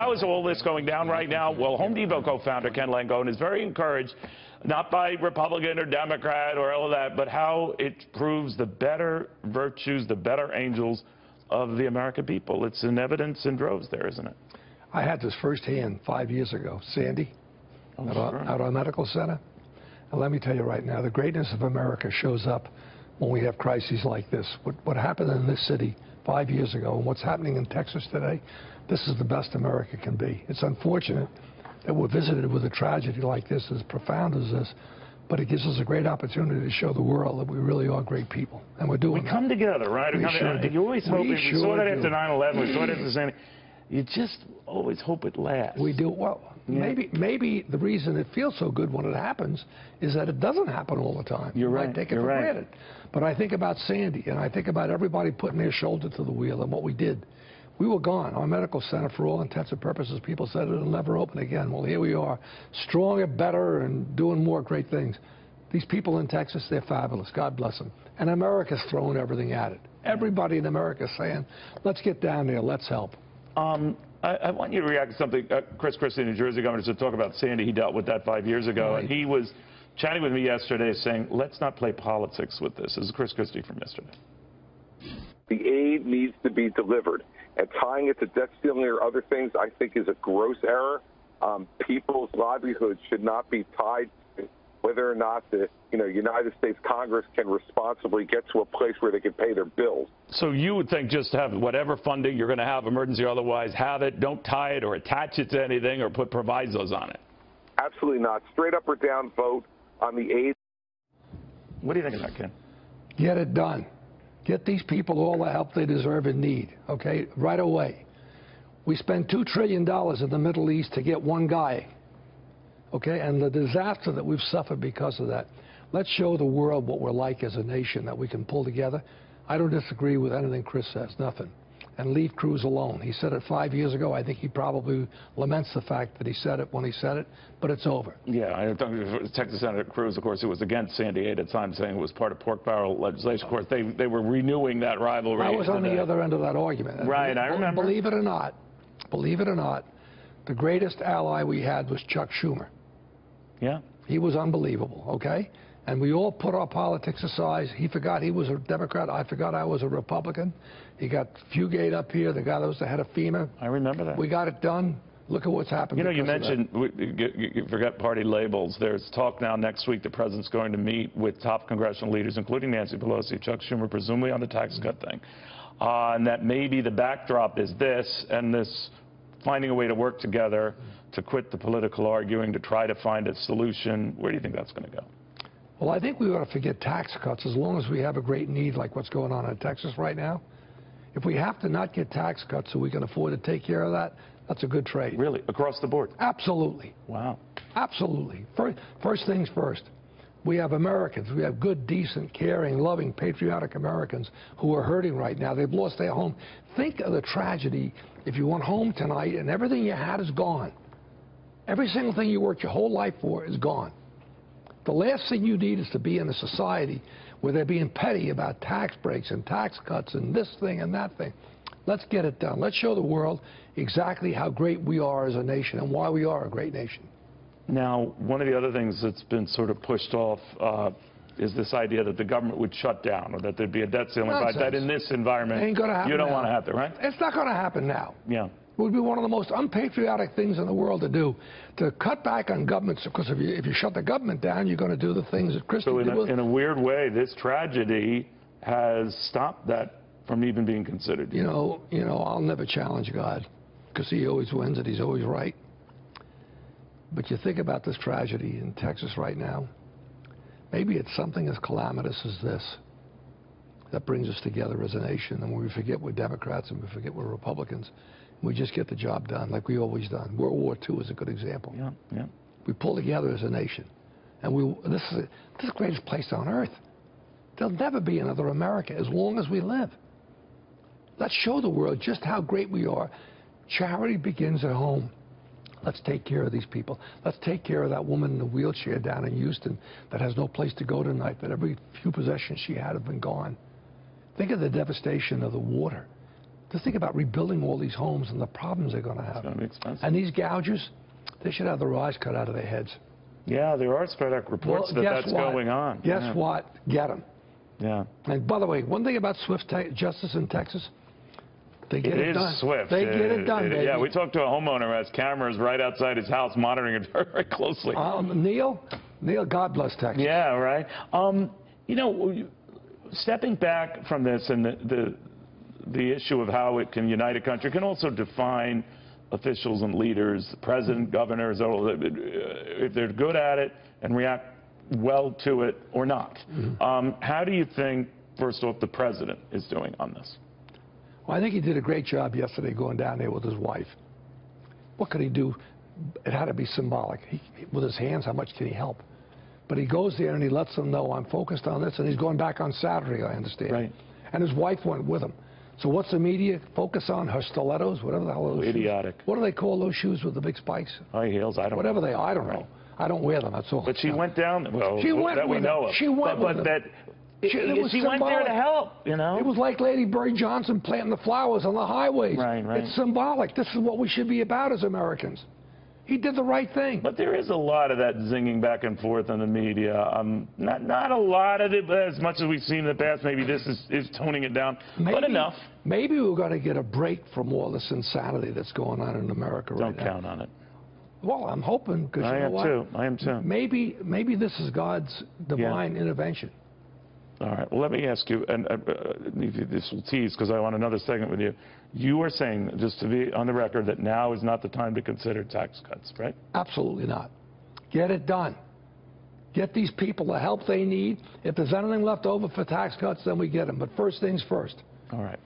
How is all this going down right now? Well, Home Depot co-founder Ken Langone is very encouraged, not by Republican or Democrat or all of that, but how it proves the better virtues, the better angels of the American people. It's in evidence in droves there, isn't it? I had this firsthand 5 years ago, Sandy, at our medical center. And let me tell you right now, the greatness of America shows up when we have crises like this. What happened in this city 5 years ago and what's happening in Texas today, this is the best America can be. It's unfortunate that we're visited with a tragedy like this, as profound as this, but it gives us a great opportunity to show the world that we really are great people, and we're doing We come together, right? You always hope, we saw that after 9/11, we saw that after Sandy. You just always hope it lasts. We do. Well, maybe the reason it feels so good when it happens is that it doesn't happen all the time. You're right. I take it for granted. But I think about Sandy, and I think about everybody putting their shoulder to the wheel and what we did. We were gone. Our medical center, for all intents and purposes, people said it'll never open again. Well, here we are, stronger, better, and doing more great things. These people in Texas, they're fabulous. God bless them. And America's throwing everything at it. Everybody in America is saying, let's get down there, let's help. I want you to react to something. Chris Christie, New Jersey governor, to talk about Sandy. He dealt with that 5 years ago, Right. and he was chatting with me yesterday saying, let's not play politics with this. This is Chris Christie from yesterday. The aid needs to be delivered. And tying it to debt ceiling or other things, I think, is a gross error. People's livelihoods should not be tied to whether or not the United States Congress can responsibly get to a place where they can pay their bills. So you would think just have whatever funding you're going to have, emergency or otherwise, have it, don't tie it or attach it to anything or put provisos on it? Absolutely not. Straight up or down vote on the aid. What do you think of that, Ken? Get it done. Get these people all the help they deserve and need, okay, right away. We spend $2 trillion in the Middle East to get one guy, okay, and the disaster that we've suffered because of that. Let's show the world what we're like as a nation, that we can pull together. I don't disagree with anything Chris says, nothing. And leave Cruz alone. He said it 5 years ago. I think he probably laments the fact that he said it when he said it, but it's over. Yeah, I think Texas Senator Cruz, of course, who was against Sandy at the time, saying it was part of pork barrel legislation. Of course, they were renewing that rivalry. I was on the other end of that argument. Right, I remember. Believe it or not, the greatest ally we had was Chuck Schumer. Yeah. He was unbelievable, okay? And we all put our politics aside. He forgot he was a Democrat. I forgot I was a Republican. He got Fugate up here, the guy that was the head of FEMA. I remember that. We got it done. Look at what's happened. You mentioned, you forgot party labels. There's talk now next week the president's going to meet with top congressional leaders, including Nancy Pelosi, Chuck Schumer, presumably on the tax cut thing. And that maybe the backdrop is this, and this finding a way to work together to quit the political arguing, to try to find a solution. Where do you think that's going to go? Well, I think we ought to forget tax cuts as long as we have a great need like what's going on in Texas right now. If we have to not get tax cuts so we can afford to take care of that, that's a good trade. Really? Across the board? Absolutely. Wow. Absolutely. First things first. We have Americans. We have good, decent, caring, loving, patriotic Americans who are hurting right now. They've lost their home. Think of the tragedy if you went home tonight and everything you had is gone. Every single thing you worked your whole life for is gone. The last thing you need is to be in a society where they're being petty about tax breaks and tax cuts and this thing and that thing. Let's get it done. Let's show the world exactly how great we are as a nation and why we are a great nation. Now, one of the other things that's been sort of pushed off is this idea that the government would shut down or that there'd be a debt ceiling. But that in this environment, ain't gonna happen. You don't want to have that, right? It's not going to happen now. Yeah. It would be one of the most unpatriotic things in the world to do, to cut back on governments, because if you shut the government down, you're going to do the things that Christie did with. In a weird way, this tragedy has stopped that from even being considered. You know, I'll never challenge God, because he always wins and he's always right. But you think about this tragedy in Texas right now, maybe it's something as calamitous as this that brings us together as a nation, and we forget we're Democrats and we forget we're Republicans. We just get the job done like we always done. World War II is a good example. Yeah, yeah. We pull together as a nation. And this is the greatest place on earth. There'll never be another America as long as we live. Let's show the world just how great we are. Charity begins at home. Let's take care of these people. Let's take care of that woman in the wheelchair down in Houston that has no place to go tonight, that every few possessions she had have been gone. Think of the devastation of the water. Just think about rebuilding all these homes and the problems they're going to have. It's going to be expensive. And these gougers, they should have their eyes cut out of their heads. Yeah, there are spread out reports that's going on. Guess what? Get them. Yeah. And by the way, one thing about swift justice in Texas, they get it done. It is swift. They get it done, baby. Yeah, we talked to a homeowner who has cameras right outside his house monitoring it very, very closely. Neil, God bless Texas. Yeah, right. You know, stepping back from this and the issue of how it can unite a country can also define officials and leaders, president, governors, if they're good at it and react well to it or not. How do you think, first off, the president is doing on this? Well, I think he did a great job yesterday going down there with his wife. What could he do? It had to be symbolic. With his hands, how much can he help? But he goes there and he lets them know, I'm focused on this, and he's going back on Saturday, I understand. Right. And his wife went with him. So what's the media focus on? Her stilettos? Whatever the hell are those idiotic. shoes? What do they call those shoes with the big spikes? High heels, I don't know. Whatever they are, I don't know. I don't wear them, that's all. But she went down, well, she went that we know of. She went with them. She went there to help, you know? It was like Lady Bird Johnson planting the flowers on the highways. Right. It's symbolic. This is what we should be about as Americans. He did the right thing. But there is a lot of that zinging back and forth in the media. Not a lot of it, but as much as we've seen in the past, maybe this is toning it down, but enough. Maybe we're going to get a break from all this insanity that's going on in America right now. Don't count on it. Well, I'm hoping, because you know what? I am too. Maybe this is God's divine intervention. All right. Well, let me ask you, and this will tease because I want another segment with you. You are saying, just to be on the record, that now is not the time to consider tax cuts, right? Absolutely not. Get it done. Get these people the help they need. If there's anything left over for tax cuts, then we get them. But first things first. All right.